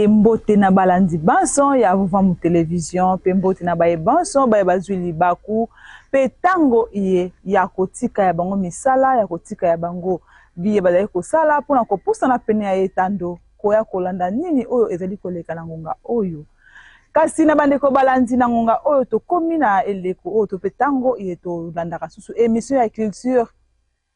Mbote na balandi banson ya vuva mu television pe mbote na baye banson baye bazwili baku pe tango iye ya kotika ya bango misala ya kotika ya bango biye bazali kosala pona kopusa na pene ya etando koya kolanda nini oyo ezali koleka na ngonga oyo kasi na bandeko balandi na ngonga oyo tokomi na eleko oyo to pe tango iye to landaka susu émission ya culture.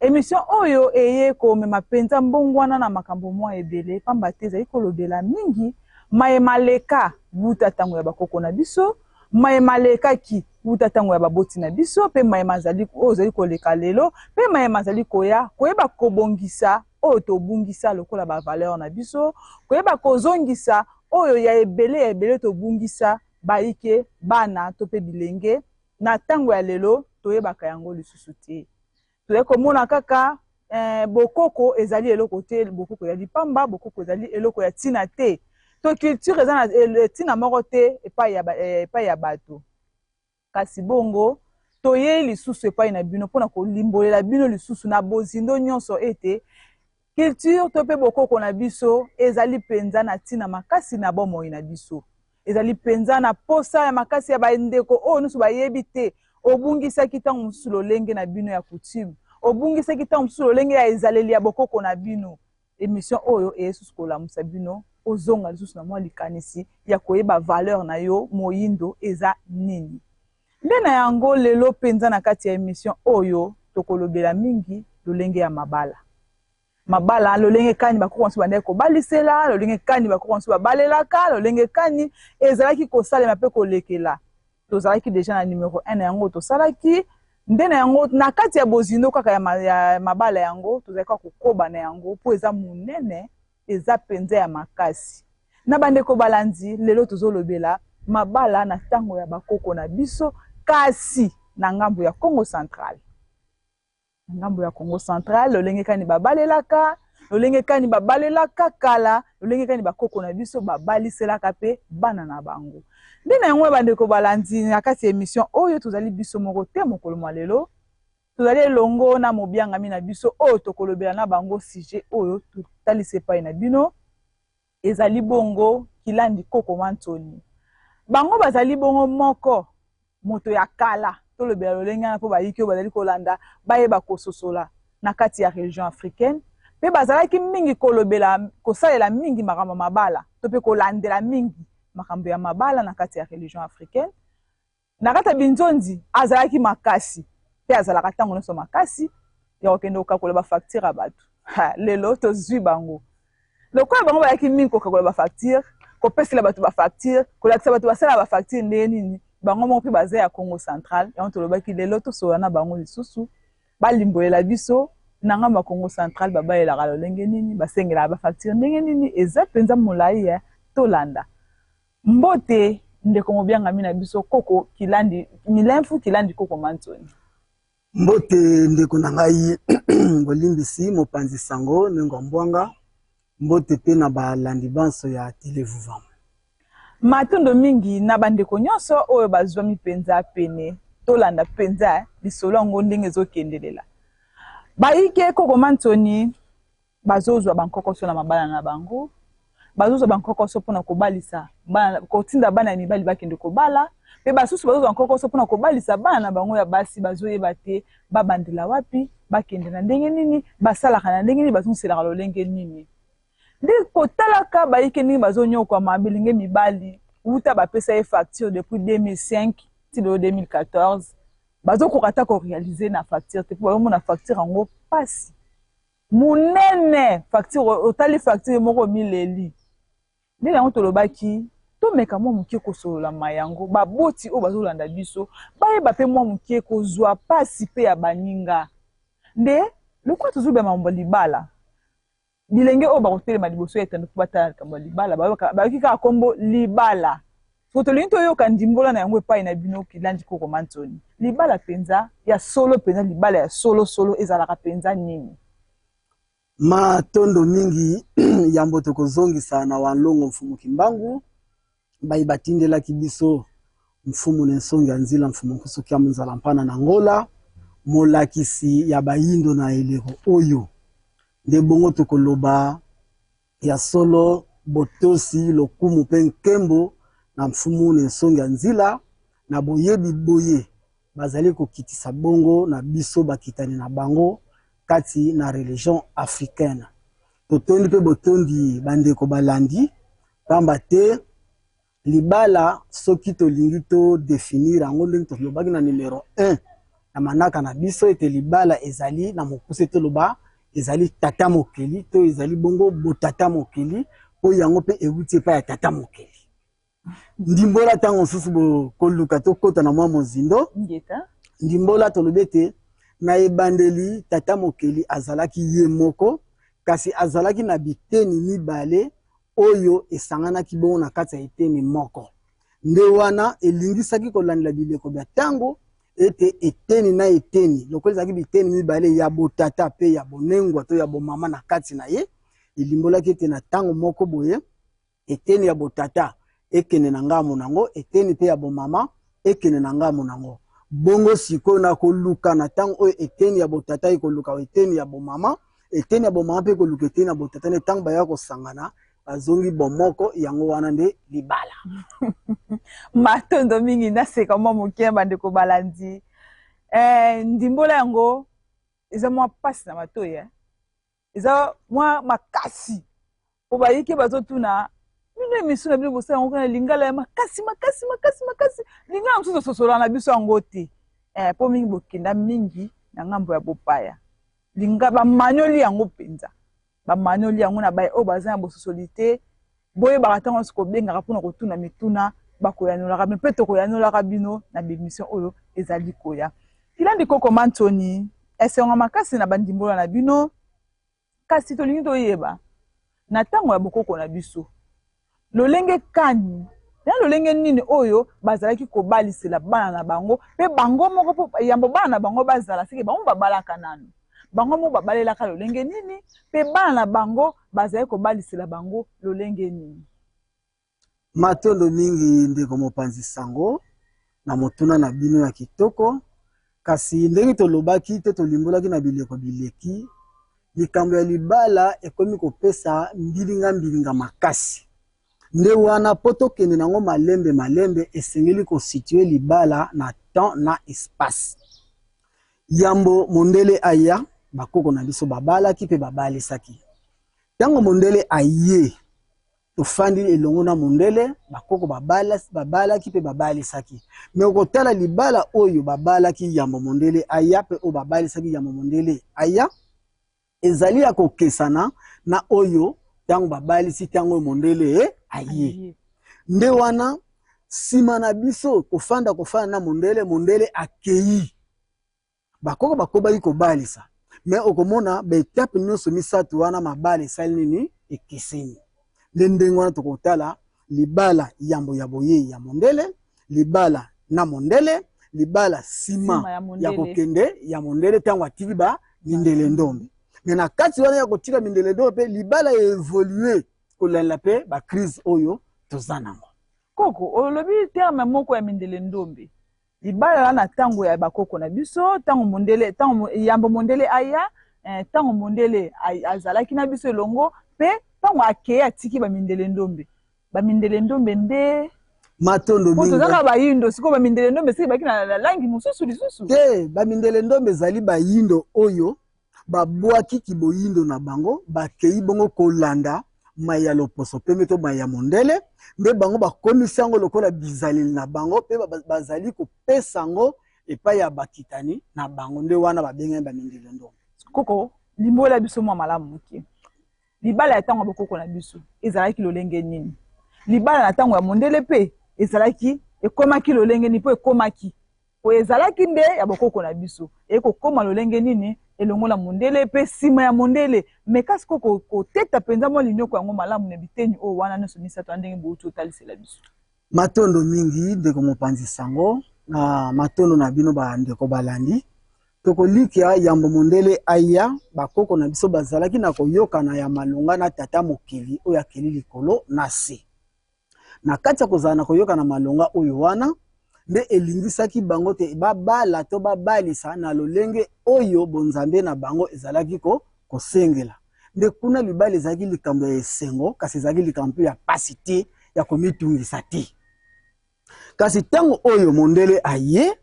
Émission oyo eye ko mema penza mbongwana na makambo mwa ebele pamba te ezali kolobela mingi maye maleka buta tango ya bakoko na biso maye maleka ki buta tango ya baboti na biso pe maye mazali oyo ezali koleka lelo pe maye mazali koyeba kobongisa oyo tobungisa lokola ba valeur na biso koyeba kozongisa oyo ya ebele tobungisa baike bana to pe bilenge na tango ya lelo toyebaka yango lisusu te. Tule komona kaka bokoko ezali eloko te bokoko ya lipamba bokoko ezali eloko ya tina te to culture ezana tina moko te epai ya bato kasi bongo toye lisusu epai na bino pona kolimbolela bino lisusu na bozindo nyonso ete culture to pe bokoko na biso ezali penza na tina makasi na bomoi na biso ezali penza na posa ya makasi ya bandeko oyo nyonso bayebi te obungisa kitango mususu lolenge na bino ya coutume obungisa kitango mususu lolenge ya ezaleli ya bokoko na bino émission oyo esusu kolamusa bino ozonga lisusu na mwa likanisi ya koyeba valeur na yo moyindo eza nini nde na yango lelo penza na kati ya émission oyo tokolobela mingi lolenge ya mabala lolenge kani bakoko nsusu bandeki kobalisela lolenge kani bakoko nsusu babalelaka lolenge kani ezalaki kosalema mpe kolekela tozalaki deja na numéro 1 na yango tosalaki nde na yango na kati ya bozindo kaka ya mabala yango tozalaki kokoba na yango po eza munene eza penza ya makasi na bandeko balandi lelo tozolobela mabala na tango ya bakoko na biso kasi na ngambo ya Congo Central lolenge kani babalelaka lolenge kani babalelaka kala lolenge kani bakoko na biso babaliselaka pe bana na bango nde na yango bandeko balandi na kati ya émission oyo tozali biso moko te mokolo mwa lelo tozali elongo na mobiangami na biso oyo tokolobela na bango sujet oyo totalisa epai na bino ezali bongo Kilandi Koko Mantoni bango bazali bongo moko moto ya kala tolobela lolenge na po bayiki oyo bazali kolanda bayeba kososola na kati ya région africaine pe bazalaki mingi kolobela kosalela mingi makambo mabala to pe kolandela mingi makambo ya mabala na kati ya religion africaine na kati ya binzondi azalaki makasi pe azalaka tango nyonso makasi ya kokende kokakola bafacture ya bato lelo tozwi bango lokola bango bayaki mingi kokakola bafacture kopesela bato bafacture kolakisa bato basala bafacture ndenge nini bango moko mpe baza ya Congo Central yango tolobaki lelo tosola na bango lisusu balimbolela biso na ngambo ya Congo Central babayelaka lolenge nini basengelaka bafacture ndenge nini eza penza molai ya tolanda mbote ndeko mobiangami na biso koko Kilandi milemfu Kilandi Koko Mantoni mbote ndeko na ngai bolimbisi mopanzi sango nengo mbwanga mbote pe na balandi banso ya televuva matondo mingi na bandeko nyonso oyo bazwa mipenza pene tolanda penza lisolo ngo ndenge ezokendelela baike Koko Mantoni bazozwa bankokoso na mabala na bango bazozwa bankokoso pona kobalisa bana kotinda bana ya mibali bakende kobala pe basusu bazozwa bankokoso pona kobalisa bana na bango ya basi bazoyeba te babandela wapi bakende na ndenge nini basalaka na ndenge nini bazongiselaka lolenge nini nde kotalaka baike nini bazonyokwa mabilinge mibali uta bapesa ye facture depuis 2005 ti lelo 2014 bazokoka ta korealize na facture te po bazomona facture yango pasi munene facture otali facture moko mileli nde yango tolobaki tomeka mwa mokie kosolola mayango baboti oyo bazolanda biso bayeba pe mwa mokie kozwa pasi pe ya baninga nde lokwa tozobema mambo libala bilenge oyo bakotelema liboso ya etando po batala likambo ya libala bayoki kaka kombo libala so tolingi toyoka ndimbola na yango epai na bino Kilandi Koko Mantoni libala penza ya solo penza libala ya solo ezalaka penza nini matondo mingi yambo tokozongisa na walongo mfumu Kimbangu batindela kibiso mfumu nensongi ya nzila mfumu kusoki ya munzala mpana na ngola molakisi ya bayindo na eleko oyo nde bongo tokoloba ya solo botosi lokumu mpe nkembo na mfumu nensongi ya nzila na boyebi boye bazali kokitisa bongo na biso bakitani na bango kati na religion africaine totondi mpe botondi bandeko balandi pamba te libala soki tolingi to définir yango ndenge tolobaki na numero 1 na manaka na biso ete libala ezali na mokuse toloba ezali tata mokeli to ezali bongo botata mokeli po yango mpe euti epai ya tata mokeli ndimbola ntango mosusu bokoluka tokota na mwa mozindo ndimbola tolobi ete na ebandeli tata mokeli azalaki ye moko kasi azalaki na biteni mibale oyo esanganaki bongo na kati ya eteni moko nde wana elingisaki kolandela bileko bya ntango ete eteni na eteni lokola ezalaki biteni mibale ya botata pe ya bonengwa to ya bomama na kati na ye elimbolaki ete na ntango moko boye eteni ya botata ekende na ngambo nango eteni pe ya bomama ekende na ngambo nango bongo sikoyo na koluka na ntango oyo eteni ya botata ekoluka eteni ya bomama pe ekoluka eteni ya botata ne ntango baya kosangana bazongi bomoko yango wana nde libala matondo mingi naseka mwa moke bandeko balandi ndimbola yango eza mwa pasi na matoyi eza mwa makasi po bayike bazotuna mino émission na bino bosala yango na lingala ya makasi lingala mosusu ososola na biso yango te po mingi bokenda mingi na ngambo ya bopaya linga bamanyoli yango mpenza bamanyoli yango na baye oyo baza na bososoli te boyebaka ntango nyonso kobengaka mpona kotuna mituna bakoyanolaka mpe tokoyanolaka bino na bémission oyo ezali koya kilandi koko mantoni esengo makasi na bandimbola na bino kasi tolingi toyeba na ntango ya bokoko na biso lolenge kani na lolenge nini oyo bazalaki kobalisela bana na bango mpe bango moko po yambo bana na bango bazala seke bango babalaka nanu bango mo babalelaka lolenge nini pe bana na bango bazali kobalisela bango lolenge nini matondo mingi ndeko mopanzi sango na motuna na bino ya kitoko kasi ndenge tolobaki te tolimbolaki na bileko bileki likambo ya libala ekomi kopesa mbilinga makasi nde wana po tokende nango malembe esengeli kositue libala na temps na espace yambo mondele aya bakoko na biso babalaki pe babalisaki ntango mondele aye tofandi elongo na mondele bakoko babalaki pe babalisaki me okotala libala oyo babalaki yambo mondele aya pe oyo babalisaki yambo mondele aya ezali ya kokesana na oyo ntango babalisi ntango mondele aye nde wana nsima na biso kofanda na mondele akei bakoko bakobaki kobalisa me okomona baetape nyonso misato wana mabala esali nini ekeseni nde ndenge wana tokotala libala yambo ya boye ya mondele libala na mondele libala nsima ya kokende ya mondele ntango atiki mindele ndombe me na kati wana ya kotika mindele ndombe mpe libala evolue kolandela mpe bacrise oyo toza nango koko olobi terme moko ya mindele ndombe libala wana na ntango ya bakoko na biso ntango mondele ntango yambo mondele aya ntango mondele azalaki na biso elongo mpe ntango akeye atiki bamindele ndombe nde matondo mingi tozaka bayindo sikoyo bamindele ndombe siki baki na langi mosusu lisusu te bamindele ndombe ezali bayindo oyo babwaki kiboyindo na bango bakei bongo kolanda maya loposo pembe to maya mondele nde bango bakomisi yango lokola bizaleli na bango mpe bazali kopesa yango epai ya bakitani na bango nde wana babengani bamindele ndombe koko limbola biso mwa malamu moke libala ya ntango ya bokoko na biso ezalaki lolenge nini libala na ntango ya mondele mpe ezalaki ekomaki lolenge nini mpo ekomaki po ezalaki nde ya bokoko na biso ekokoma lolenge nini elongola mondele mpe nsima ya mondele me kasi koko koteta mpenza mwa linyoko yango malamu na biteni oyo wana nyonso misato ya ndenge bouti otalisela biso matondo mingi ndeko mopanzi sango na matondo na bino bandeko balandi tokolikia yambo mondele aya bakoko na biso bazalaki na koyokana ya malonga na tata mokeli oyo akeli likolo na se na kati ya kozala na koyoka na malonga oyo wana nde elingisaki bango te babala to babalisa na lolenge oyo bonzambe na bango ezalaki kosengela nde kuna libala ezalaki likambo ya esengo kasi ezalaki likambo ya pasi te ya komitungisa te kasi ntango oyo mondele aye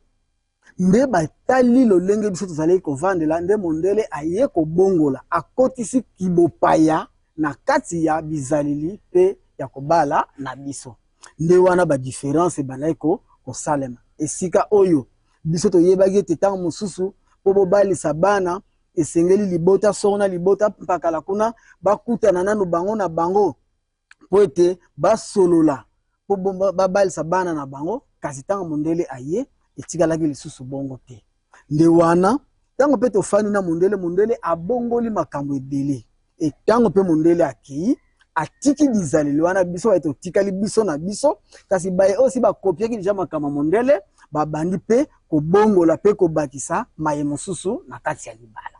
nde batali lolenge biso tozalaki kovandela nde mondele aye kobongola akotisi kibopaya na kati ya bizaleli pe ya kobala na biso nde wana badifference ebandaki kosalema esika oyo biso toyebaki ete ntango mosusu mpo bobalisa bana esengeli libota sona libota mpakala kuna bakutana nano bango na bango mpo ete basolola mpo babalisa bana na bango kasi ntango mondele aye etikalaki lisusu bongo te nde wana ntango mpe tofani na mondele abongoli makambo ebele etango mpe mondele akei atiki bizaleli wana biso baye totikali biso na biso kasi baye osi bakopiaki deja makambo mondele babandi mpe kobongola mpe kobakisa maye mosusu na kati ya libala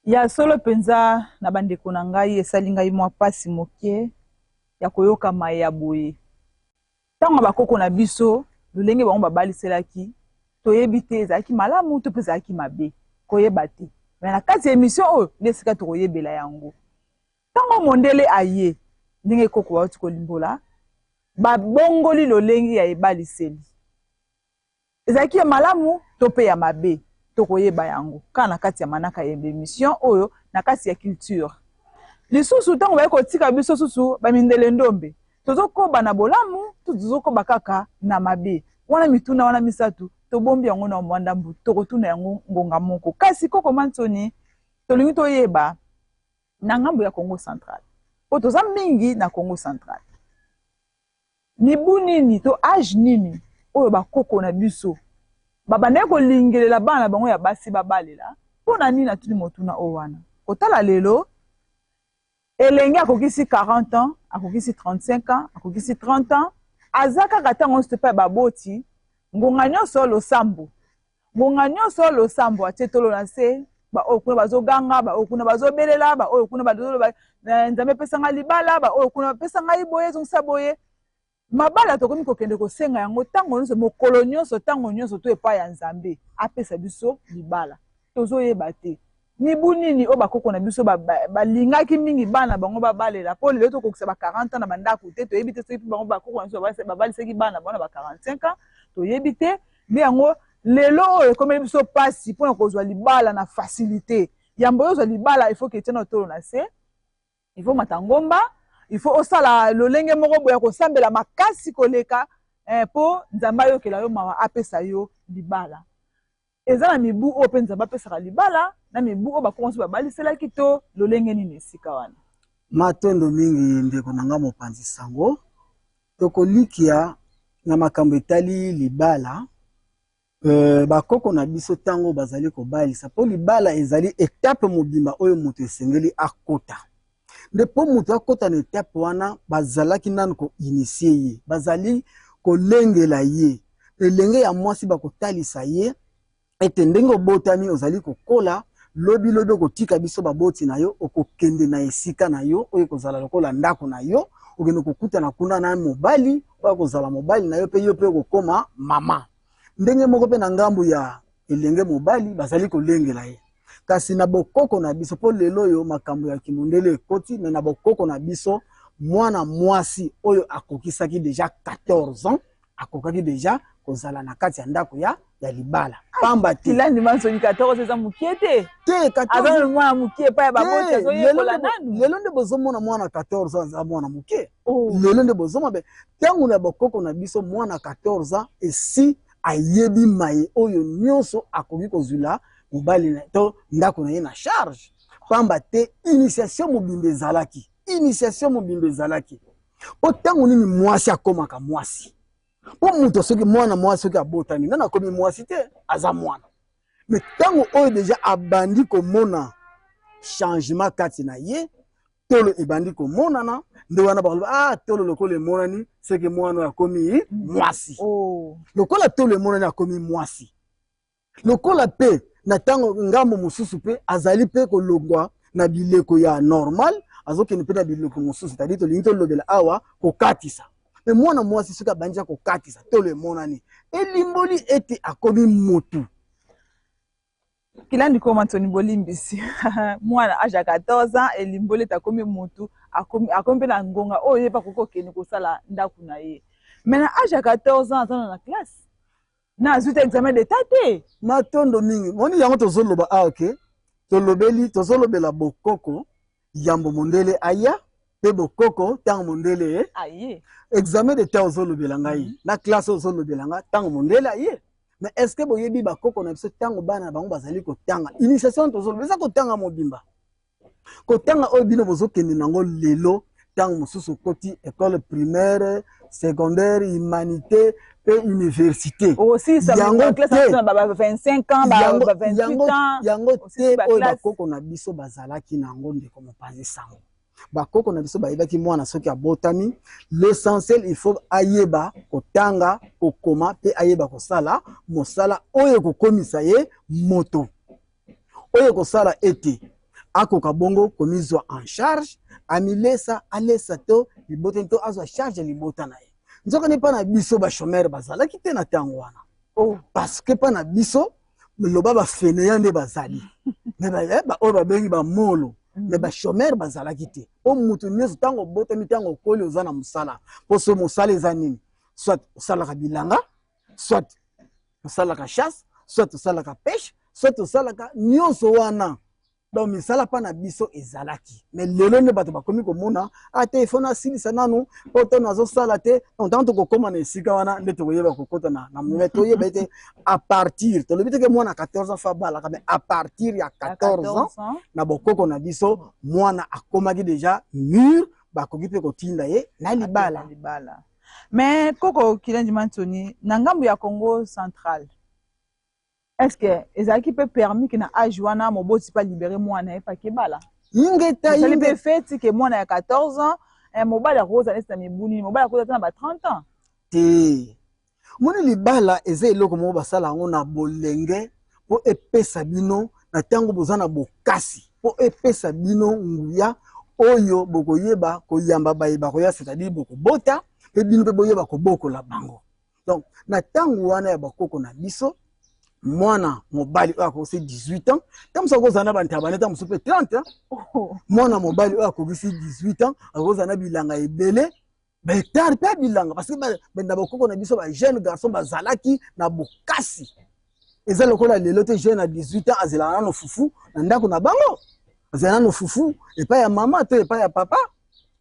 ya solo penza na bandeko na ngai esali ngai mwa pasi moke ya koyoka maye ya boye ntango bakoko na biso lolenge bango babaliselaki toyebi te ezalaki malamu to mpe ezalaki mabe koyeba te me na kati ya émission oyo nde esika tokoyebela yango ntango mondele aye ndenge koko bauti kolimbola babongoli lolenge ya ebaliseli ezalaki ya malamu to mpe ya mabe tokoyeba yango kaka na kati ya manaka ya émission oyo na kati ya culture lisusu ntango baye kotika biso susu bamindele ndombe tozokoba na bolamu tozokoba kaka na mabe wana mituna wana misatu tobombi yango na mwanda mbu tokotuna yango ngonga moko kasi koko Mantoni tolingi toyeba na ngambo ya Congo Central po toza mingi na Congo Central mibu nini to age nini oyo bakoko na biso babandaki kolingelela bana bango ya basi babalela mpo na nini atuli motuna o wana kotala lelo elenge akokisi 40 ans akokisi 35 ans akokisi 30 ans aza kaka ntango nyonso mpe baboti ngonga nyonso losambo atie tolo na se baoyo kuna bazoganga baoyo kuna bazobelela baoyo kuna bazoloba nzambe epesanga libala baoyo kuna bapesanga ye boye ezongisa boye mabala tokomi kokende kosenga yango ntango nyonso mokolo nyonso ntango nyonso to epai ya nzambe apesa biso libala tozoyeba te mibu nini oyo bakoko na biso balingaki mingi bana bango babalela mpo lelo tokokisa ba 40 ans na bandako te toyebi te soki bango bakoko na biso babalisaki bana bango na ba 45 ans toyebi te nde yango lelo oyo ekomeli biso pasi mpona kozwa libala na facilité yambo oyo ozwa libala il faut ke etiana otolo na se il faut mata ngomba il faut osala lolenge moko boya kosambela makasi koleka mpo nzambe ayokela yo mawa apesa yo libala eza na mibu oyo mpe nzambe apesaka libala na mibu oyo bakomanso babaliselaki to lolenge nini esika wana matondo mingi ndeko na nga mopanzi sango tokolikia na makambo etali libala bakoko na biso tango bazali kobalisa po libala ezali etape mobimba oyo moto esengeli akota nde po moto akota na etape wana bazalaki nanu koinitie ye bazali kolengela ye elenge ya mwasi bakotalisa ye ete ndenge obotami ozali kokola lobi okotika biso baboti na yo okokende na esika na yo oyo kozala lokola ndako na yo okende kokutana kuna na mobali oyo kozala mobali na yo pe yo pe okokoma mama ndenge moko pe na ngambo ya elenge mobali bazali kolengela ye kasi na bokoko na biso po lelo yo makambo ya kimondele ekoti me na bokoko na biso mwana mwasi oyo akokisaki deja 14 ans akokaki deja kozala na kati ya ndako ya libala pamba te kilandi Mantoni 14 eza mukie te aza mwana mukie pa ya baboti azoyekola nanu lelo nde bozomona mwana 14 ans aza mwana mukie lelo nde bozomona be ntango na bokoko na biso mwana 14 ans esi ayebi maye oyo nyonso akoki kozwila mobali to ndako na ye na charge pamba te initiation mobimba ezalaki po ntango nini mwasi akomaka mwasi po moto soki mwana mwasi soki abotani nana akomi mwasi te aza mwana me ntango oyo deja abandi komona changement kati na ye tolo ebandi komonana nde wana bakoloba tolo lokola emonani seke mwana oyo akomi mwasi lokola tolo emonani akomi mwasi lokola pe na ntango ngambo mosusu pe azali pe kolongwa na bileko ya normal azokende pe na bileko mosusu tadi tolingi tolobela awa kokatisa mais mwana mwasi soki abandisa kokatisa tolo emonani elimboli ete akomi motu. Kilandi koma Anthony Bolimbisi mwana âge ya 14 ans elimboli takomi motu akomi pe na ngonga oyo yeba kokokende kosala ndaku na ye. Mais na âge ya 14 ans azana na classe na azwi examen d'état te. Matondo mingi moni yango tozoloba ok tolobeli tozolobela bokoko yambo mondele aya pe bokoko tango mondele aye examen d'état ozolobela ngai na classe ozolobela nga tango mondele aye. Mais est-ce que boyebi bakoko na biso tango bana bango bazali kotanga initiation tozoloba eza kotanga mobimba kotanga oyo bino bozokende nango lelo tango mosusu koti école primaire secondaire humanité pe université aussi ça yango classe na ba 25 ans ba 28 ans yango te oyo bakoko na biso bazalaki nango ndeko mopanzi sango bakoko na biso bayebaki mwana soki abotami l'essentiel il faut ayeba kotanga kokoma pe ayeba kosala mosala oyo kokomisa ye moto oyo kosala ete akoka bongo komizwa en charge amilesa alesa to libota to azwa charge libota na ye nzoka ne pa na biso ba chômeur bazalaki te na tango wana parce que pa na biso loba ba fainéant nde bazali mais ba oyo babengi ba molo mais ba chômeur bazalaki te o mutu nyonso tango botami tango okoli oza na mosala po so mosala eza nini soit osalaka bilanga soit osalaka chasse soit osalaka pêche soit osalaka nyonso wana. Donc misala pa na biso ezalaki mais lelo ne bato bakomi komona ate ifona silisa nanu poto nazo sala te on tanto kokoma na esika wana nde toyeba kokota na mometo yeba ete à partir to lebite ke mwana 14 ans fa bala mais à partir ya 14 ans na bokoko na biso mwana akomaki déjà mûr bakoki pe kotinda ye na libala. Mais koko Kilandi Anthony na ngambo ya Congo central est-ce que ezaki peut permis que na âge wana moboti pas libérer mwana pa kebala ingeta il peut fait que mwana ya 14 ans un mobile rose na mibuni mobile ko na ba 30 ans te moni libala eza eloko mo basala ngo na bolenge po epesa bino na tango bozana bokasi po epesa bino nguya oyo bokoyeba koyamba bayeba koya c'est-à-dire bokobota pe bino pe boyeba kobokola bango. Donc na tango wana ya bakoko na biso mwana mobali oyo akoki 18 ans tamusa kozana bantabane tamusu pe 30 ans mwana mobali oyo akoki 18 ans akozana bilanga ebele betard pe bilanga parce que benda bakoko na biso ba jeune garçon bazalaki na bokasi eza lokola lelo te jeune à 18 ans azela na fufu na ndako na bango azela na fufu epa ya mama to epa ya papa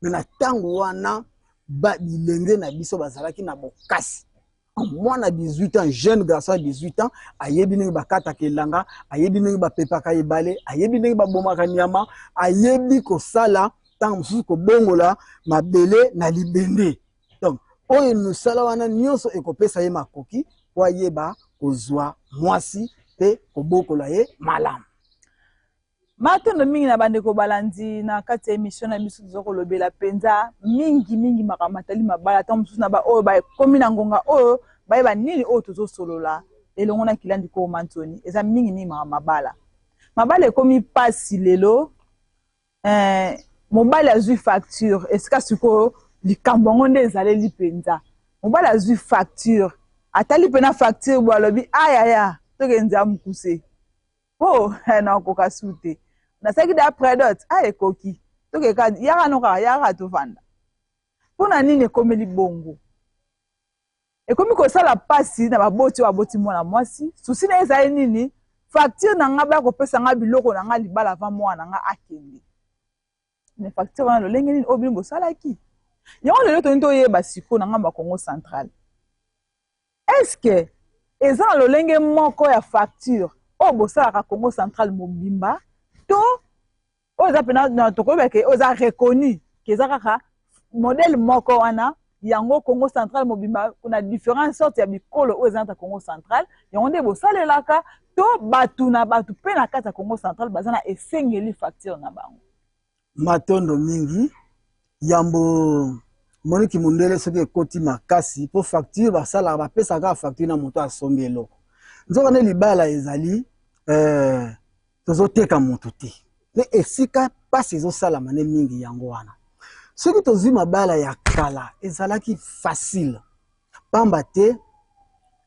mais na tango wana ba bilenge na biso bazalaki na bokasi. Mwana 18 ans jeune garçon 18 ans ayebi ningi bakata kelanga ayebi ningi bapepaka ebale ayebi ningi babomaka nyama ayebi kosala tango mosusu kobongola mabele na libende. Donc oyo mosala wana nyonso ekopesa ye makoki po ayeba kozwa mwasi pe kobokola ye malamu. Matondo mingi na bandeko balandi na kati ya émission na biso tozokolobela penza mingi makamatali mabala ta mosusu na ba oyo ba komi na ngonga oyo bayeba nini oyo tozosolola elongo na Kilandi Koma Anthony eza mingi mabala ekomi pasi lelo mobali azwi facture esika sikoyo likambo ngo nde ezaleli penza mobali azwi facture atali pe na facture bo alobi ayaya tokenza mukuse po na koka sute na saki d'après d'autres ekoki tokeka yaka tovanda mpona nini ekomeli bongo ekomi kosala pasi na baboti oyo aboti mwana mwasi susi na ezali nini facture na nga bakopesa nga biloko na nga libala avant mwana na nga akende mais facture wana lolenge nini oyo bino bosalaki yango lelo toni toyeba sikoyo na ngambo ya Congo central est-ce que eza na lolenge moko ya facture oyo bosalaka Congo central mobimba to oyo eza pena tokoyeba ke oyo eza reconnu ke eza kaka modèle moko wana yango Congo central mobimba kuna différentes sortes ya bikolo oyo eza na Congo central yango nde bosalelaka to batu na batu pe na kati ya Congo central baza na esengeli facture na bango. Matondo mingi yambo moniki mundele soki ekoti makasi po facture basala bapesaka facture na moto asombi eloko nzoka ne libala ezali tozoteka moto te me esika pasi ezosalama ne mingi yango wana soki tozwi mabala ya kala ezalaki facile pamba te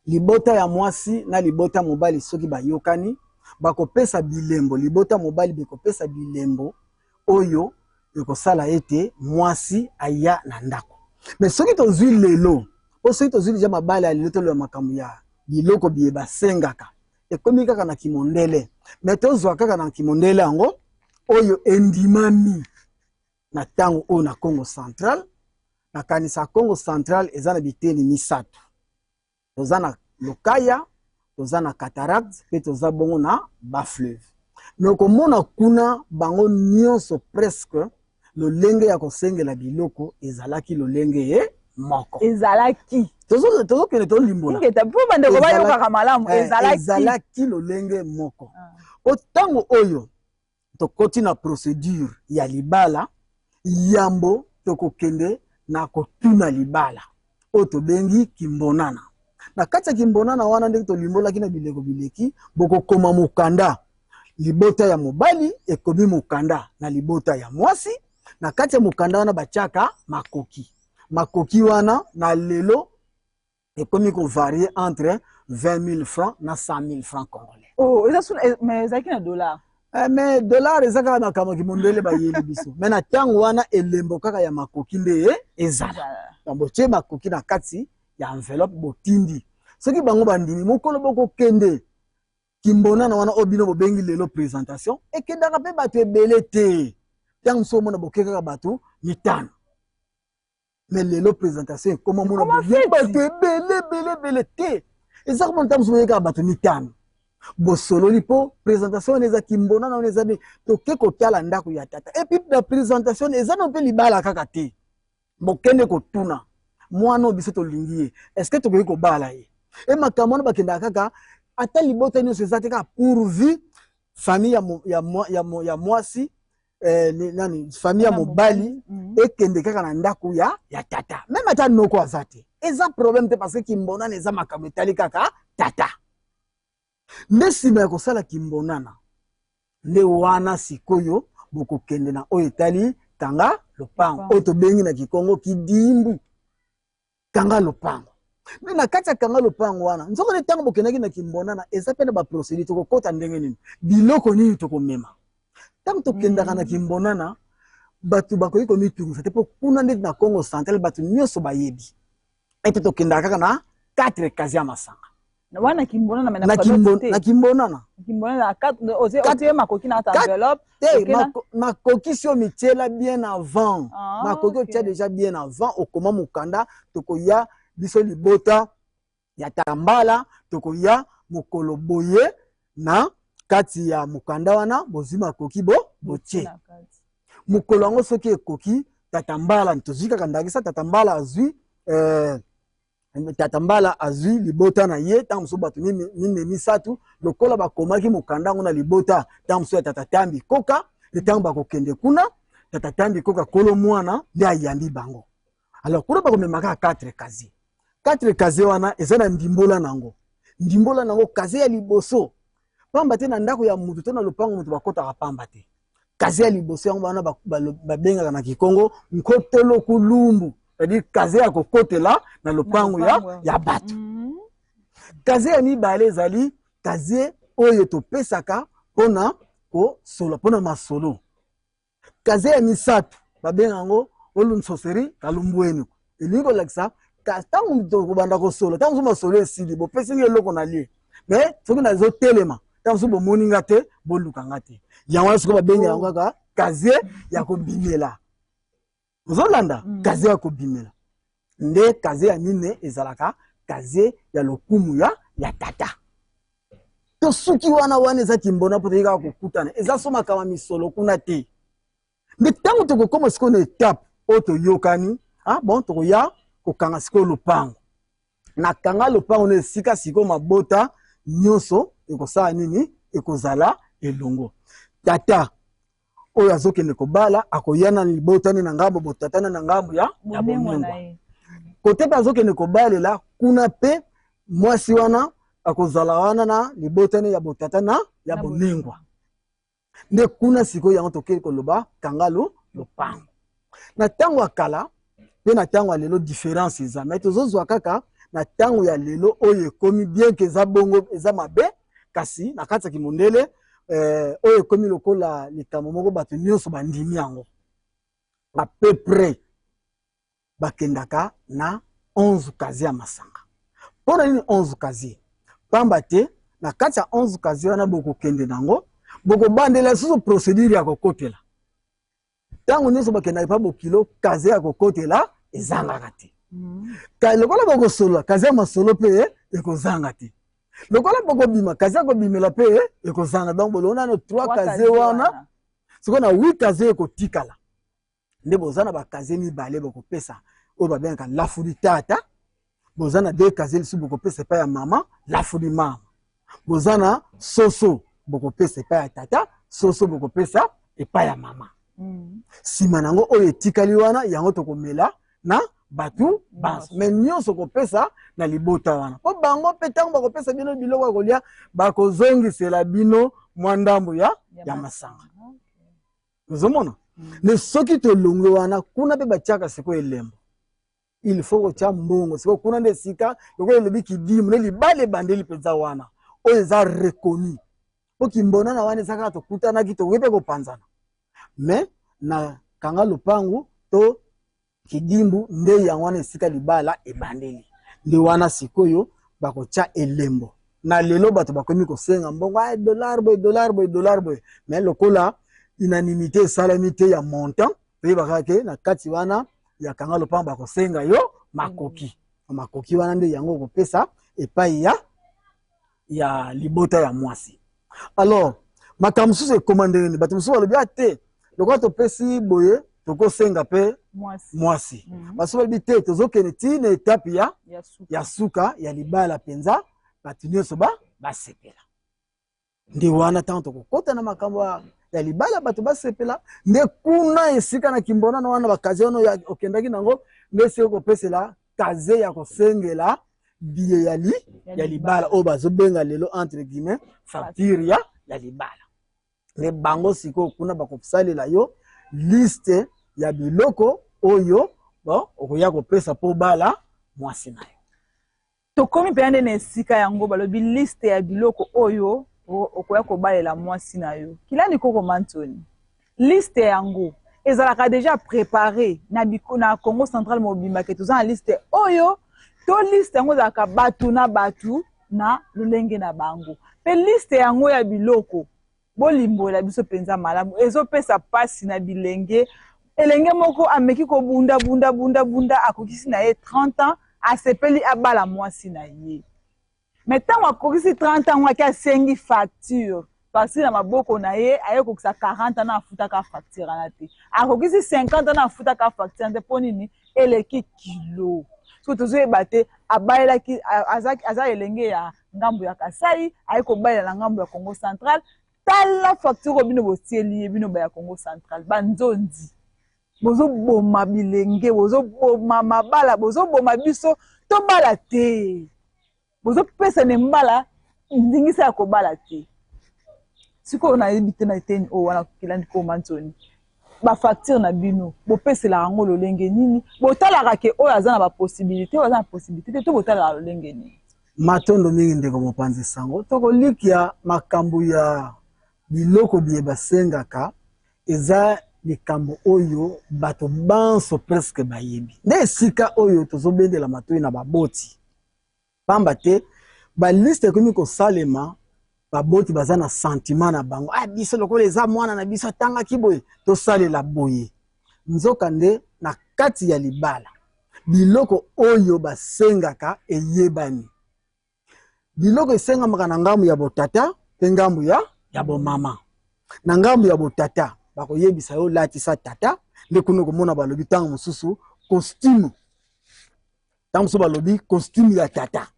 libota ya mwasi na libota mobali soki bayokani bakopesa bilembo libota mobali bekopesa bilembo oyo ekosala ete mwasi aya na ndako. Mais soki tozwi lelo o soki tozwi deja mabala ya lelo tolo ya makambo ya biloko biye basengaka ekomi kaka na kimondele. Mais tozwa kaka na kimondele yango oyo endimami na tango oyo na Congo Central. Na kanisa Congo Central eza na biteni misato. Toza na Lokaya, toza na Cataract, pe toza bongo na Bas-Fleuve. Mais okomona kuna bango nyonso presque lolenge ya kosengela biloko ezalaki lolenge ye moko. Ezalaki. Tozo kene to limbola. Ngeta po bande ko bayo kaka malamu ezalaki lolenge moko. Otango oyo tokoti na procédure ya libala yambo tokokende na kotuna libala oyo tobengi kimbonana. Na kati ya kimbonana wana ndenge tolimbolaki na bileko bileki bokokoma mokanda libota ya mobali ekomi mokanda na libota ya mwasi. Na kati ya mokanda wana bachaka makoki. Makoki wana na lelo ekomi ko varier entre 20 000 francs na 100 000 francs congolais. Oh, mais ezaki na dollar. Mais dollar ezaka na kama kimondele ba yeli biso. Mais na tango wana elembo kaka ya makoki nde ezala. Tambo che makoki na kati ya enveloppe botindi. Soki bango bandimi mokolo boko kende kimbonana wana obino bobengi lelo présentation ekendaka pe bato ebele te. Tango so mona bokeka bato mitano. Mais lelo présentation comment mona bobengi bato ebele te. Ezaka mona tango so boyeka bato mitano. Bosololi po présentation eza kimbonana eza be toke kotala ndako ya tata. Et puis la présentation eza no pe libala kaka te. Bokende kotuna. Mwana biso tolingi est-ce que tokoki kobala ye? Et makamona bakenda kaka ata libota nyonso ezate kaka pourvu famille ya mwasi nani famille ya mobali ekende kaka na ndako ya tata. Même ata noko azate. Eza problème te parce que kimbonana eza makambo etali kaka tata. Nde sima ya kosala kimbonana nde wana sikoyo bokokende na oyo etali kanga lopango oyo tobengi na Kikongo kidimbu kanga lopango. Mais na kati ya kanga lopango wana nzoko ne tango bokendaki na kimbonana eza pe na ba procédure tokokota ndenge nini biloko nini tokomema tango tokendaka na kimbonana batu bakoki komitungisa te po kuna nde na Congo Central batu nyonso bayebi ete tokendaka kaka na 4 kazi ya masanga. Wana kimbonana mena na kimbonana kimbonana 4 makoki na enveloppe makoki sio michela bien avant makoki otia déjà bien avant okoma mokanda tokoya biso libota ya tambala tokoya mokolo boye na kati ya mokanda wana bozwi makoki botie mokolo yango soki ekoki tatambala tozwika kandakisa tatambala azwi tatambala azwi libota na ye tango so bato mine misatu lokola bakomaki mokanda ngo na libota tango so ya tatatambi koka le tango bakokende kuna tatatambi koka kolo mwana nde ayambi bango. Alors kuna bakomemaka 4 kazi 4 kazi wana eza na ndimbola nango kazi ya liboso pamba te na ndako ya mutu to na lopango mutu bakotaka pamba te. Kazi ya liboso yango wana babengaka na Kikongo nkotelo kulumbu. C'est-à-dire kaze ya kokotela na lopango ya bato. Kaze ya mibale ezali kaze oyo topesaka pona ko solo pona masolo. Kaze ya misatu babenga ngo olunsoseri kalumbweni. Elingo lakisa tango to kobanda ko solo tango masolo esili bo pesi eloko na lie. Mais soki na zo telema tango so bo moninga te bo lukanga te. Yango siko babenga yango kaka kaze ya kobimela. Zolanda kaze ya kobimela nde kaze ya nine ezalaka kaze ya lokumu ya tata to suki wana eza kimbona po teka kokutana eza soma kama misolo kuna te nde tango tokokoma siko na étape oyo toyokani bon tokoya kokanga siko lopango na kanga lopango na esika siko mabota nyonso ekosala nini ekozala elongo tata oyo azokende kobala akoyana libotani na ngambo botatana na ngambo ya bomengwa kote pe azokende kobalela kuna pe mwasi wana akozala wana na libotani ya botatana ya bomengwa nde kuna siko yango tokeli koloba kangalo lopango Na tango ya kala pe na tango ya lelo différence eza mais tozozwa kaka na tango ya lelo oyo ekomi bien que eza bongo eza mabe kasi na kati ya kimondele oyo ekomi lokola likambo moko bato nyonso bandimi yango à peu près bakendaka na 11 casier ya masanga. Pona nini 11 casier? Pamba te na kati ya 11 casier wana bokokende nango bokobandela susu procédure ya kokotela. Tango nyonso bakendaka pa bokilo casier ya kokotela ezangaka te. Lokola bokosolola casier ya masolo mpe ekozanga te. Lokola bokobima casier ya kobimela mpe ekozanga. Donc bolona no 3 casier wana siko na 8 casier ekotikala. Nde bozana ba casier mibale bokopesa oyo babengaka lafudi tata. Bozana 2 casier lisu bokopesa epai ya mama lafudi mama. Bozana soso bokopesa epai ya tata soso bokopesa epai ya mama. Sima nango oyo etikali wana yango tokomela na batu banso. Mais nyonso kopesa na libota wana. Po bango pe tango bakopesa bino biloko ya kolia bakozongisela bino mwa ndambo ya masanga. Ozomona? Ne soki tolongwe wana kuna pe batiaka siko elembo. Il faut kotia mbongo siko kuna nde sika lokola lobi kidimu ne libale bandeli penza wana. Oyo eza reconnu. Po kimbona na wana ezaka tokutana kito wepe kopanzana. Mais na kanga lupangu to kidimbu nde ya wana esika libala ebandeli. Nde wana sikoyo bakotia elembo. Na lelo bato bakomi kosenga mbongo ay dollar boy. Mais lokola unanimité salamité ya montant pe bakake na kati wana ya kanga lupangu bakosenga yo makoki. Makoki wana nde yango kopesa epai ya libota ya mwasi. Alors makamsusu ekomandeli ni bato musu balobi ate lokola topesi boye tokosenga pe mwasi. Baso balobi te tozokende ti na étape ya suka ya libala penza bato nyonso basepela. Nde wana tango tokokota na makambo ya libala bato basepela nde kuna esika na kimbona na wana bakaze wana okendaki nango nde siko kopesela kaze ya kosengela biye ya libala oyo bazobenga lelo entre guillemets facture ya libala. Ne bango siko kuna bakosalela yo liste ya biloko oyo okoya kopesa po bala mwasi na yo. Tokomi peyande na esika yango balobi liste ya biloko oyo okoya kobalela mwasi na yo. Kilani koko mantoni. Liste yango ezalaka déjà préparé na Congo Central mobimba ke toza na liste oyo to liste yango ezalaka batu na lolenge na bango. Pe liste yango ya biloko bolimbola biso penza malamu ezopesa pasi na bilenge elenge moko ameki ko bunda akokisi na ye 30 ans asepeli abala mwasi na ye. Mais tango akokisi 30 ans waki asengi facture na maboko na ye aye kokisa 40 ans na afutaka facture na te akokisi 50 ans na afutaka facture na te po nini eleki kilo so tozoyeba te abayelaki aza elenge ya ngambo ya Kasai aye kobayela na ngambo ya Congo Central. Tala facture bino botieli bino ba ya Congo Central banzondi bozo boma bilenge bozo boma mabala bozo boma biso to bala te bozo pesa ne mbala ndingisa ya ko bala te siko na yebite na teni o wana kilandi ko mantoni ba facture na bino bo pesa la ngo lolenge nini bo tala ka ke o azana ba possibilité to bo tala lolenge nini matondo mingi ndeko mopanzi sango toko likia makambu ya biloko biye basengaka eza likambo oyo bato banso presque bayebi. Nde esika oyo tozobendela matoi na baboti. Pamba te ba liste komi ko salema baboti baza na sentiment na bango. Ah biso lokola eza mwana na biso tanga kiboye to salela boye. Nzoka nde na kati ya libala. Biloko oyo basengaka eyebani. Biloko esengamaka na ngambu ya botata pe ngambu ya bo mama. Na ngambu ya botata bakoyebisa yo latisa tata nde kuno komona balobi tango mosusu costume. Tango mosusu balobi costume ya tata.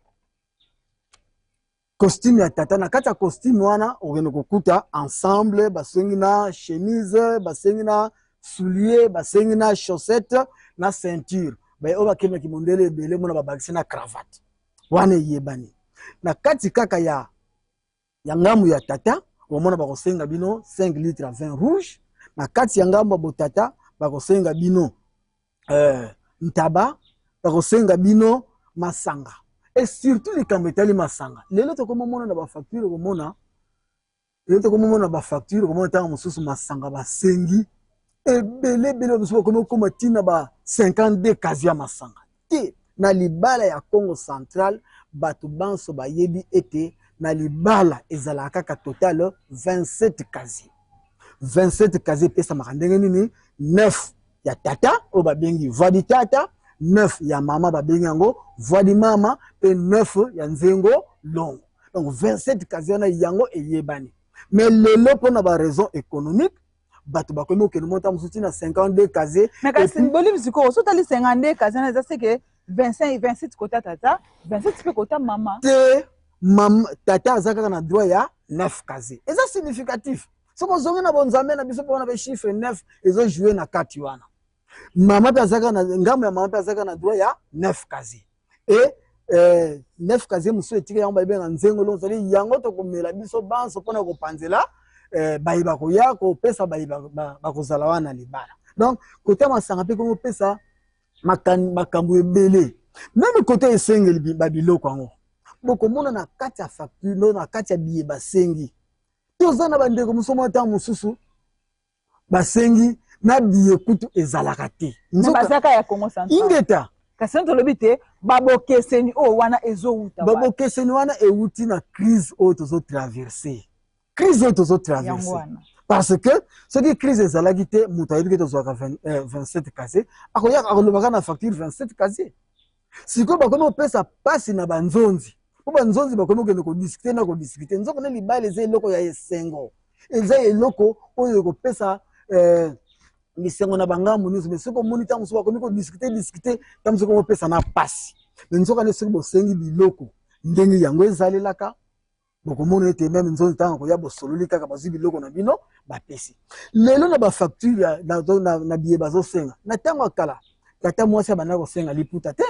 Costume ya tata na kati ya costume wana okende kokuta ensemble basengi na chemise, basengi na soulier, basengi na chaussette na ceinture. Ba oba kema kimondele ebele mona babakisi na cravate. Wana yebani. Na kati kaka ya ngambu ya tata omona bakosenga bino 5 litres à vin rouge na kati ya ngambu botata bakosenga bino ntaba, bakosenga bino masanga. Et surtout les camétali masanga. Lelo to komo mona na ba facture komona. Lelo to komo mona ba facture komona tanga mususu masanga basengi. Et bele mususu komo koma tina ba 52 kazi ya masanga. Te na libala ya Congo Central batu banso ba yebi ete na libala ezalaka ka total 27 kazi. 27 kazi pesa makandenge nini 9 ya tata o ba bengi voix di tata, 9 ya mama ba bengi yango voix di mama et 9 ya nzengo longo. Donc 27 kazi na yango eyebani. Mais lelo pona ba raison économique batu ba komo ke monta musuti na 52 kazi. Mais ka symbole musiko so tali 52 kazi na ça c'est que 25 et 27 kota tata, 27 pe kota mama. Te mama tata azaka na droit ya 9 kazi. Et ça significatif. Si vous avez un chiffre 9, ils ont joué na 4 wana. Maman Pazaka na ngam ya maman Pazaka na droit ya 9 kazi. Et 9 kazi musu etike ya mbabe na nzengo lo zali yango to komela biso banso pona ko panzela bayiba ko ya ko pesa bayiba bakozala wana libala. Donc côté masanga pe ko pesa makambu ebele. Même côté esengeli babiloko ngo. Boko mona na kati ya facture no na kati ya biye basengi. Tozana bandeko musoma ta mususu basengi na biye kutu ezalaka te. Nzaka ya Congo Central. Ingeta. Kasi ntolobite babokeseni o wana ezouta. Babokeseni wana ewuti na crise o tozo traverser. Crise o tozo traverser. Parce que ce qui crise ezalaki te muta yebi ke tozo ka 27 kaze, akoya akolobaka na facture 27 kaze. Siko bakomo pesa pasi na banzonzi. Kuba nzonzi bakomo kende ko discuter na ko discuter. Nzoko na libale ze eloko ya esengo. Eza eloko oyo ko pesa lisengo na bangamu nizo mais siko monita muso bakomi ko discuter tamuso ko pesa na pasi. Nzoko na siko bosengi biloko ndenge yango ezalelaka. Bokomona ete même nzonzi tanga ko ya bosololi kaka bazi biloko na bino ba pesi. Lelo na ba facture na biye bazo senga. Na tango akala tata mwasi bana ko senga liputa te.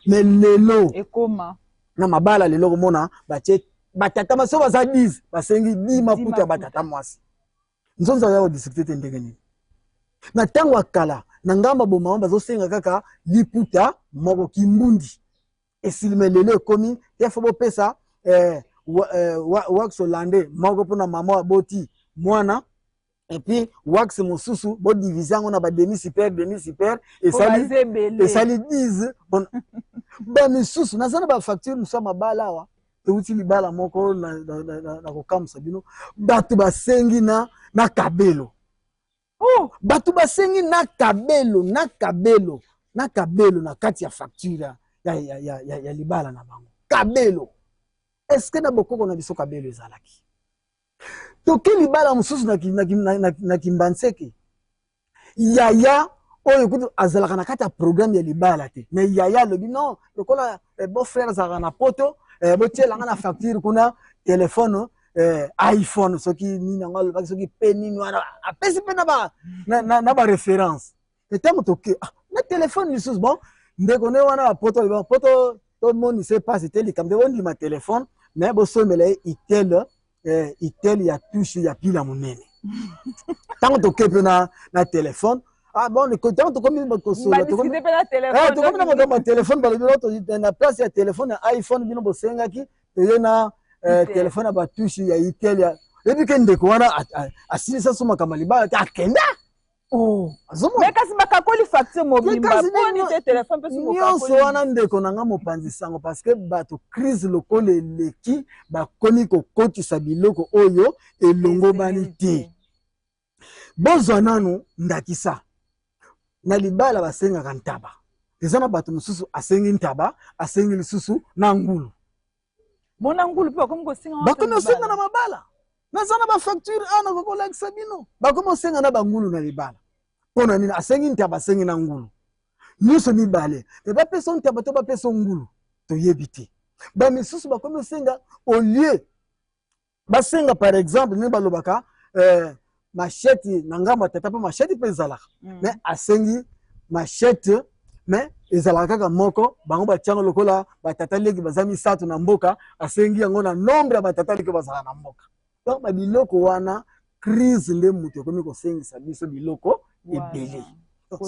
Mais lelo ekoma na mabala lelo komona batie batata maso baza 10 basengi 10 maputa batata mwasi nzonza ya district ndenge nini na tango akala na ngamba boma bazo senga kaka liputa moko kimbundi esilime lelo ekomi yafo bo pesa wax holandais moko pona mama aboti mwana et puis wax mosusu bo division na ba demi super et sali 10 bon ba misusu na sana ba facture musa mabala wa euti libala moko na kokamsa bino batu basengi na kabelo batu basengi na kabelo na kati ya facture ya libala na bango kabelo est-ce que na bokoko na biso kabelo ezalaki toki libala mususu na kimbanseke yaya oyo kutu azalaka na kati ya programme ya libala te mais yaya lobi non lokola beau frère azalaka na poto botielanga na facture kuna téléphone iPhone soki nini yango alobaki soki pe nini wana apesi mpe na ba référence etango toke na téléphone lisusu bon ndeko ne wana bapoto tout le monde ne sait pas c'était likambo ondima téléphone mais bosomela itel ya touche ya pila monene tango toke mpe na téléphone. Ah bon, le côté on te comme une console. Tu connais pas la téléphone. Tu connais mon téléphone par le na place ya téléphone iPhone bino bosenga ki te na téléphone à touche ya itel ya. Et puis kende ko wana asili sa soma kama libala ta kenda. Oh, mais kasi bakakoli facture mobimba poni te téléphone pe suko kakoli. Yo so wana ndeko nanga mopanzi sango parce que bato crise lokole leki bakoni ko kotisa biloko oyo elongo banité. Bonzo nanu ndakisa. Na libala basenga kantaba. Ezana bato mususu asengi ntaba, asengi lisusu na ngulu. Bona ngulu pe bakomo kosenga wana. Bakomo senga na mabala. Na zana ba facture ana ko kolakisa bino. Bakomo senga na bangulu na libala. Pona nini asengi ntaba asengi na ngulu. Nyuso mibale. E ba peso ntaba to ba peso ngulu. To yebiti. Ba misusu bakomo senga au lieu basenga par exemple ne balobaka machette nangamba tata pa machette pe ezalaka mais asengi machette mais ezalaka kaka moko bango batiango lokola batata leki bazami sato na mboka asengi yango na nombre ya batata leki bazala na mboka donc babiloko wana crise nde mutu akomi kosengisa biso biloko ebele.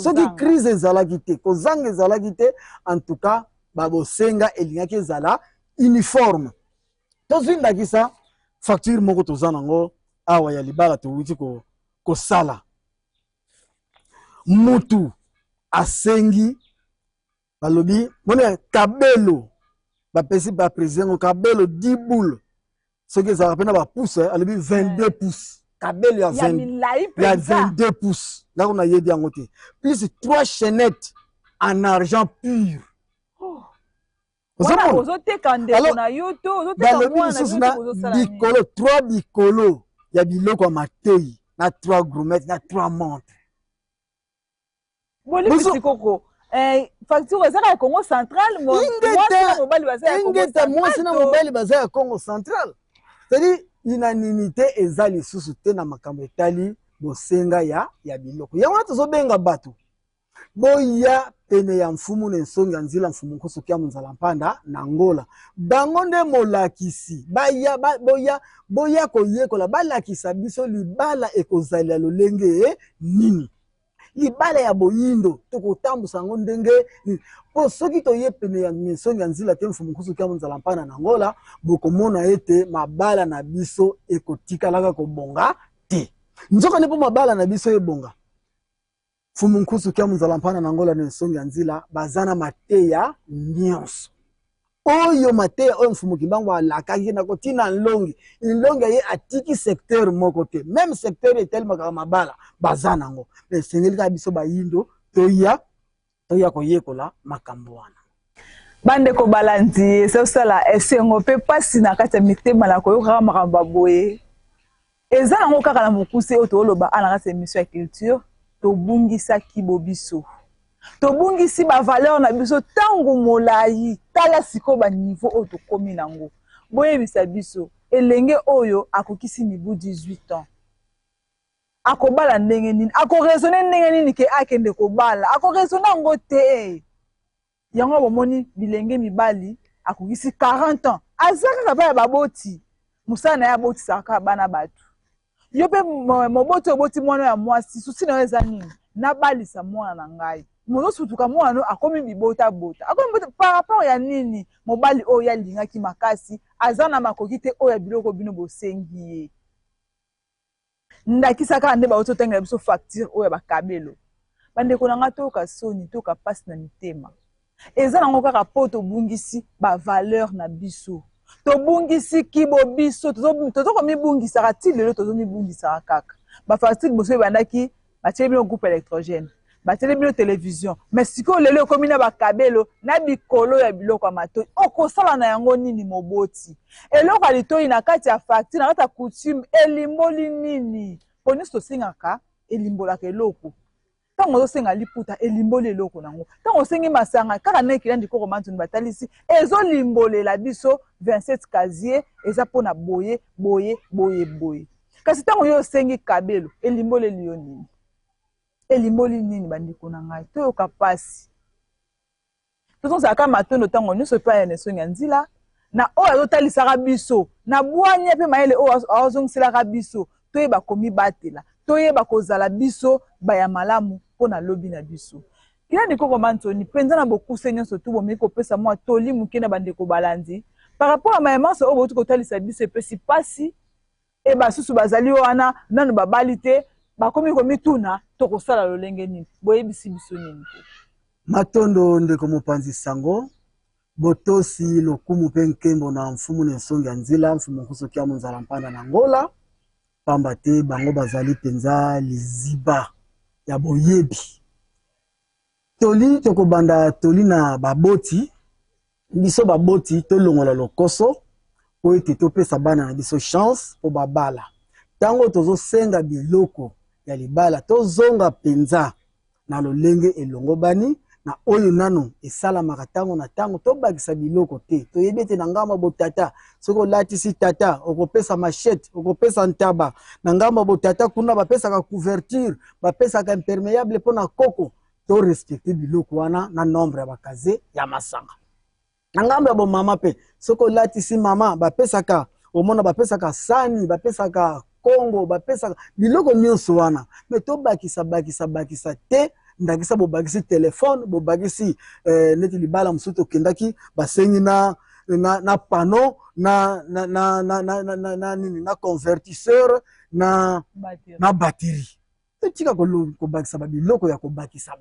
Soki crise ezalaki te, kozanga ezalaki te, en tout cas babosenga elingaki ezala uniforme. Tozwindakisa facture moko toza nango awa ya libala towuti kosala. Mutu asengi balobi mona kabelo bapesi ba président kabelo 10 boules. Soki ezalaka pena ba pouce alobi 22 pouces. Kabelo ya 22 pouces. Là on a yedi yango te. Plus 3 chaînettes en argent pur. Alors, bikolo, 3 bikolo ya biloko ya matei na 3 gourmettes na 3 montres. Facture ezaka ya Congo Central, moi na mobali baza ya Congo Central. C'est-à-dire unanimité eza lisusu te na makambo etali bosenga ya biloko. Yango tozobenga bato. Boya pene ya mfumu nensongi ya nzila mfumu nkoso kia munzala mpanda na Angola. Bango nde molakisi. Boya koyekola balakisa biso libala ekozali ya lolenge nini. Libala ya boyindo tokotambusa ngo ndenge po soki toye pene ya nensongi ya nzila te mfumu nkoso kia munzala mpanda na Angola bokomona ete mabala na biso ekotikalaka kobonga te. Nzoka ne po mabala na biso ebonga. Fumu nkusu kia munzala mpana na Angola nensongi ya nzila bazana mateya nyonso. Oyo mateya oyo mfumu kimbangu alakaki na kotina nlongi. Nlongi ye atiki secteur moko te. Même secteur etel makaka mabala bazana ngo. Mais sengelika biso bayindo toya koyekola makambo wana. Bande ko balanzi sosala esengo pe pasi na kati ya mitema la koyoka makambo boye. Eza nango kaka na mokuse oyo toloba ana kati émission ya culture. Tobungisa kibobiso. Tobungisi ba valeur na biso tangu molai tala siko ba niveau oyo tokomi nango. Boye bisa biso elenge oyo akokisi mibu 18 ans. Akobala ndenge nini? Akoraisonner ndenge nini ke akende kobala? Akoraisonner ngo te. Yango bomoni bilenge mibali akokisi 40 ans. Azaka kaba baboti. Musana ya boti saka bana batu. Yo pe moboto oboti mwana ya mwasi susi na weza nini na balisa mwana na ngai mozo sutuka mwana akomi bibota bota akomi par rapport ya nini mobali oyo ya lingaki makasi azana makoki te oyo biloko bino bosengi ye ndakisaka nde baoto tengela biso facture oyo bakabelo bande konanga to ka soni to ka passe na mitema eza nango kaka poto bungisi ba valeur na biso. Tobungisi kibobiso tozo komibungisa kati lelo tozo mibungisa kaka ba facile boso bandaki batie bino groupe électrogène batie bino télévision mais siko lelo komina bakabelo na bikolo ya biloko ya matoi okosala na yango nini moboti eloko alitoi na kati ya facture na kati ya coutume elimboli nini poni sosingaka elimbolaka eloko tango osenga liputa elimboli eloko nango tango osengi masanga kaka nekila ndikoko mantuni batalisi ezolimbolela biso 27 casier eza pona boye kasi tango yo osengi kabelo elimboleli yo nini elimboli nini bandiko na ngai toyoka pasi tozozalaka matondo tango nyonso epai ya nensongi ya nzila na oyo azotalisaka biso na bwanya mpe mayele oyo azongiselaka biso toyeba komibatela toyeba kozala biso baya malamu pona lobi na biso kila ndiko mantoni penza na bokuse nyonso tu bomi kopesa mwa toli muke na bandeko balandi par rapport à mayemanso oyo botu kotalisa biso epesi pasi e basusu bazali wana nanu babali te bakomi komituna tokosala lolenge nini boyebisi biso nini matondo ndeko mopanzi sango botosi lokumu mpe nkembo na mfumu nensongi ya nzila mfumu nkuso kia munzala mpanda na Angola pamba te bango bazali penza liziba ya boyebi toli tokobanda toli na baboti biso baboti tolongola lokoso po ete topesa bana na biso chance po babala tango tozosenga biloko ya libala tozonga penza na lolenge elongo bani na oyo nano esalamaka tango na tango tobakisa biloko te toyebi ete na ngamba botata soki olatisi tata okopesa machete okopesa ntaba na ngamba botata kuna bapesaka couverture bapesaka imperméable mpona koko to respecte biloko wana na nombre ya bakaze ya masanga na ngamba ya bomama mpe soki olatisi mama bapesaka omona bapesaka sani bapesaka Congo bapesa biloko nyonso wana mais to bakisa te ndakisa bobakisi téléphone bobakisi neti libala musuto kendaki basengi na panneau na convertisseur na batterie tika kobakisa biloko ya kobakisa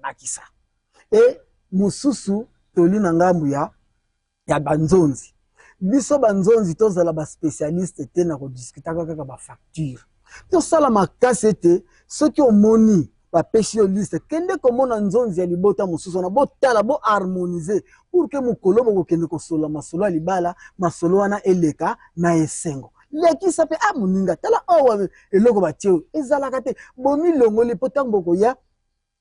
et mususu toli na ngambu ya banzonzi biso banzonzi tozala ba spécialiste te na kodiscuta kaka ba facture tosala makasi ete soki omoni bapesi yo liste kende komona nzonzi ya libota mosusu na botala bo harmoniser pour que mokolo bokokende kosola masolo ya libala masolo wana eleka na esengo lekisa pe moninga tala awa eloko batie ezalaka te bomilongoli po ntango bokoya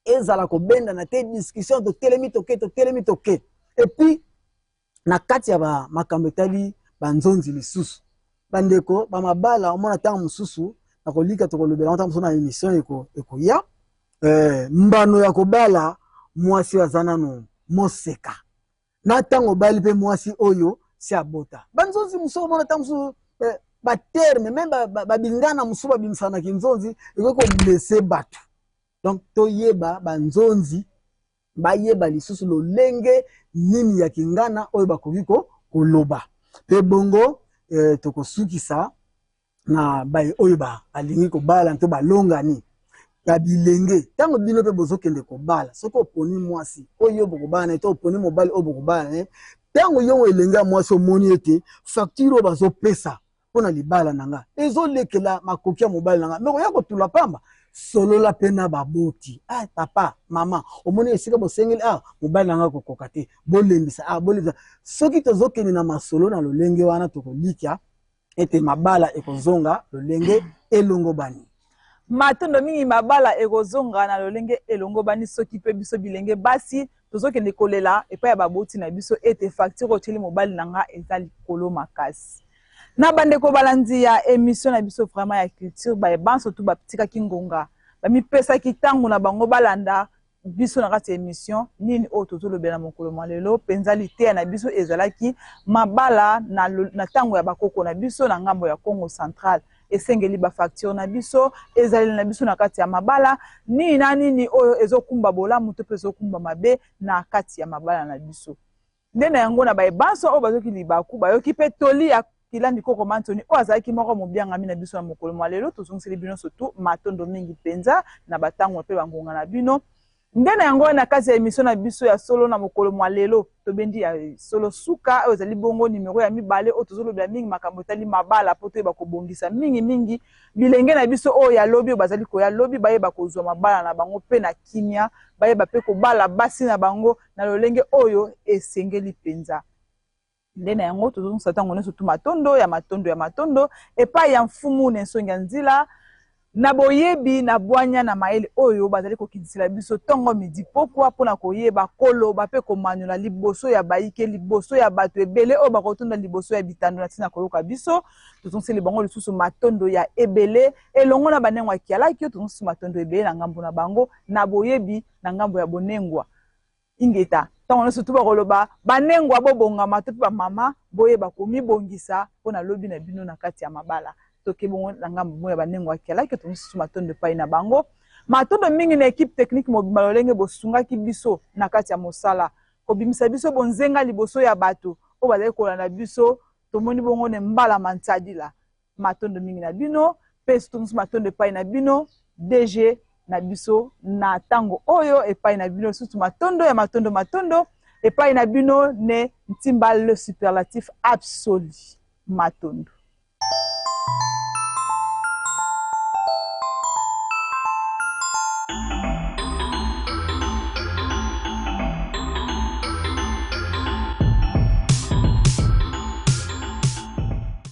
ezala kobenda na te discussion totelemi toke et puis na kati ya makambo etali banzonzi lisusu bandeko bamabala omona ntango mosusu nakolika tokolobela ntango mosusu na émission ekoya mbano ya kobala mwasi aza nano moseka na ntango obali mpe mwasi oyo si abota banzonzi mosusu omona ntango mosusu baterme me babingana mosusu babimisanaki nzonzi ekoki koblese bato donc toyeba banzonzi bayeba lisusu lolenge nini ya kingana oyo bakoki koloba pe bongo tokosukisa na baye oyo balingi kobala nto balongani ya bilenge ntango bino mpe bozokende kobala soki oponi mwasi oyo bokobala na to oponi mobali oyo bokobala na ntango yo elenge ya mwasi omoni ete facture oyo bazopesa mpona libala na nga ezolekela makoki ya mobali na nga me koya kotula pamba solola pe na baboti papa mama omoni esika bosengeli mobali na nga kokoka te bolembisa bolembisa soki tozokende na masolo na lolenge wana tokolikya ete mabala ekozonga lolenge elongobani matondo mingi mabala ekozonga na lolenge elongobani soki pe biso bilenge basi tozokende kolela epai ya baboti na biso ete facture otili mobali na nga eza likolo makasi na bandeko balandi ya émission na biso vraiment ya culture bayebanso tu batikaki ngonga bamipesaki ntango na bango balanda biso na kati ya émission nini oyo tozolobela mokolo mwa lelo mpenza liteya na biso ezalaki mabala na ntango ya bakoko na biso na ngambo ya Congo Central esengeli bafacture na biso ezaleli na biso na kati ya mabala nini na nini oyo ezokumba bolamu to mpe ezokumba mabe na kati ya mabala na biso nde na yango na bayebanso oyo bazoki libaku bayoki mpe toli ya kilandi koko mantoni oyo azalaki moko mobiangami na biso na mokolo mwa lelo tozongiseli bino surtout matondo mingi mpenza na batango mpe bangonga na bino nde na yango na kati ya émission na biso ya solo na mokolo mwa lelo tobendi ya solo suka oyo ezali bongo numero ya mibale oyo tozolobela mingi makambo etali mabala po toyeba kobongisa mingi bilenge na biso oyo ya lobi oyo bazali koya lobi bayeba kozwa mabala na bango mpe na kimia bayeba mpe kobala basi na bango na lolenge oyo esengeli mpenza nde na yango tozongisa ntango nyonso tu matondo epai ya mfumu na ensongi ya nzila na boyebi na bwanya na mayele oyo bazali kokindisela biso ntongo midi pokwa mpona koyeba koloba mpe komanola liboso ya bayike liboso ya bato ebele oyo bakotonda liboso ya bitando na ntina koyoka biso tozongiseli bango lisusu matondo ya ebele elongo na banengwa ya kialaki oyo tozongisi matondo ebele na ngambo na bango na boyebi na ngambo ya bonengwa ingeta ntango nyonso tu bakoloba banengwa bobongama to mpe bamama boyeba komibongisa mpona lobi na bino na kati ya mabala toke bongo na ngambo moya banengwa akelaki tongisusu matondo epai na bango matondo mingi na équipe technique mobimba lolenge bosungaki biso na kati ya mosala kobimisa biso bonzenga liboso ya bato oyo bazali kolanda biso tomoni bongo ne mbala mantadila matondo mingi na bino mpe tongisusu matondo epai na bino DG na biso na tango oyo epai na bino susu matondo ya matondo epai na bino ne ntimba le superlatif absolu matondo